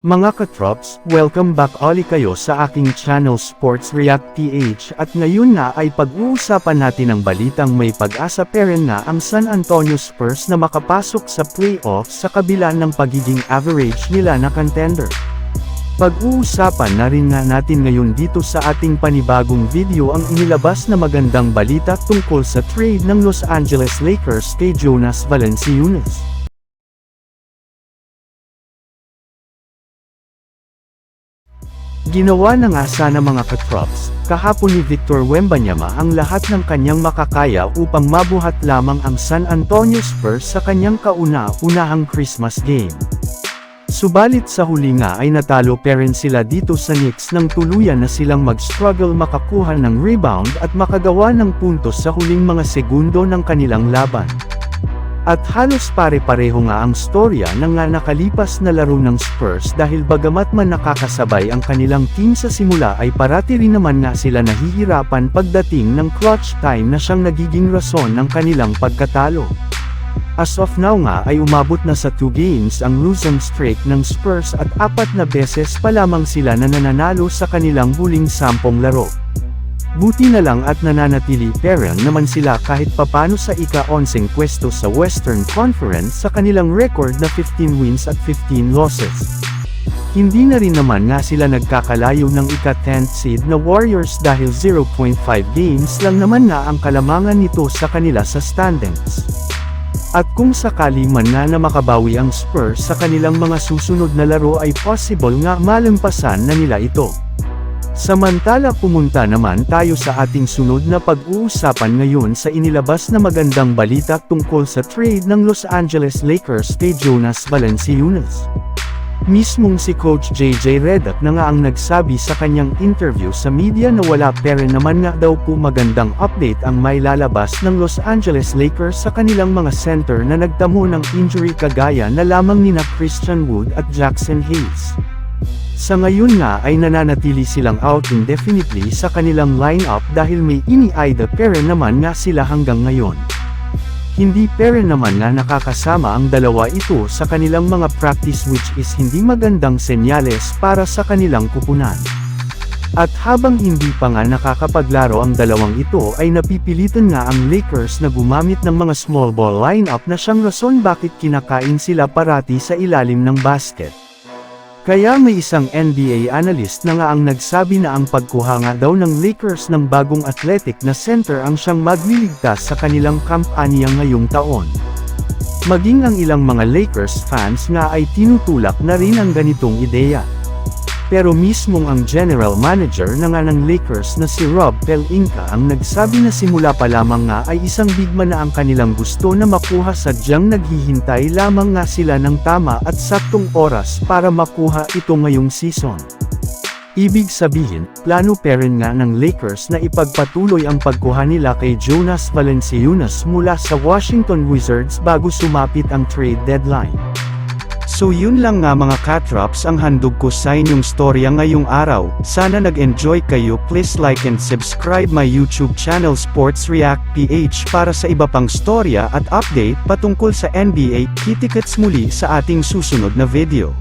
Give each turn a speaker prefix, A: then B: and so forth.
A: Mga katrops, welcome back ulit kayo sa aking channel Sports React PH at ngayon nga ay pag-uusapan natin ang balitang may pag-asa pa rin nga ang San Antonio Spurs na makapasok sa playoffs sa kabila ng pagiging average nila na contender. Pag-uusapan na rin nga natin ngayon dito sa ating panibagong video ang inilabas na magandang balita tungkol sa trade ng Los Angeles Lakers kay Jonas Valanciunas. Ginawa na nga sana mga katrops, kahapon ni Victor Wembanyama ang lahat ng kanyang makakaya upang mabuhat lamang ang San Antonio Spurs sa kanyang kauna-unahang Christmas game. Subalit sa huli nga ay natalo pa rin sila dito sa Knicks nang tuluyan na silang mag-struggle makakuha ng rebound at makagawa ng puntos sa huling mga segundo ng kanilang laban. At halos pare-pareho nga ang storya ng nga nakalipas na laro ng Spurs dahil bagamat man nakakasabay ang kanilang team sa simula ay parati rin naman nga sila nahihirapan pagdating ng clutch time na siyang nagiging rason ng kanilang pagkatalo. As of now nga ay umabot na sa 2 games ang losing streak ng Spurs at 4 na beses pa lamang sila na nananalo sa kanilang huling 10 laro. Buti na lang at nananatili pa rin naman sila kahit papano sa ika-11 pwesto sa Western Conference sa kanilang record na 15 wins at 15 losses. Hindi na rin naman nga sila nagkakalayo ng ika-10th seed na Warriors dahil 0.5 games lang naman nga ang kalamangan nito sa kanila sa standings. At kung sakali man na makabawi ang Spurs sa kanilang mga susunod na laro ay possible nga malampasan na nila ito. Samantala pumunta naman tayo sa ating sunod na pag-uusapan ngayon sa inilabas na magandang balita tungkol sa trade ng Los Angeles Lakers kay Jonas Valanciunas. Mismong si Coach JJ Redick na nga ang nagsabi sa kanyang interview sa media na wala pa rin naman nga daw po magandang update ang may lalabas ng Los Angeles Lakers sa kanilang mga center na nagtamo ng injury kagaya na lamang nina Christian Wood at Jackson Hayes. Sa ngayon nga ay nananatili silang out indefinitely sa kanilang lineup dahil may ini-ida pa rin naman nga sila hanggang ngayon. Hindi pa rin naman nga nakakasama ang dalawa ito sa kanilang mga practice which is hindi magandang senyales para sa kanilang kupunan. At habang hindi pa nga nakakapaglaro ang dalawang ito ay napipilitan nga ang Lakers na gumamit ng mga small ball lineup na siyang rason bakit kinakain sila parati sa ilalim ng basket. Kaya may isang NBA analyst na nga ang nagsabi na ang pagkuha nga daw ng Lakers ng bagong athletic na center ang siyang magliligtas sa kanilang kampanya ngayong taon. Maging ang ilang mga Lakers fans nga ay tinutulak na rin ang ganitong ideya. Pero mismong ang general manager na nga ng Lakers na si Rob Pelinka ang nagsabi na simula pa lamang nga ay isang bigman na ang kanilang gusto na makuha sadyang naghihintay lamang nga sila ng tama at saktong oras para makuha ito ngayong season. Ibig sabihin, plano pa rin nga ng Lakers na ipagpatuloy ang pagkuha nila kay Jonas Valanciunas mula sa Washington Wizards bago sumapit ang trade deadline. So yun lang nga mga katrops ang handog ko sa inyong storya ngayong araw. Sana nag-enjoy kayo. Please like and subscribe my YouTube channel Sports React PH para sa iba pang storya at update patungkol sa NBA. Kita-kits muli sa ating susunod na video.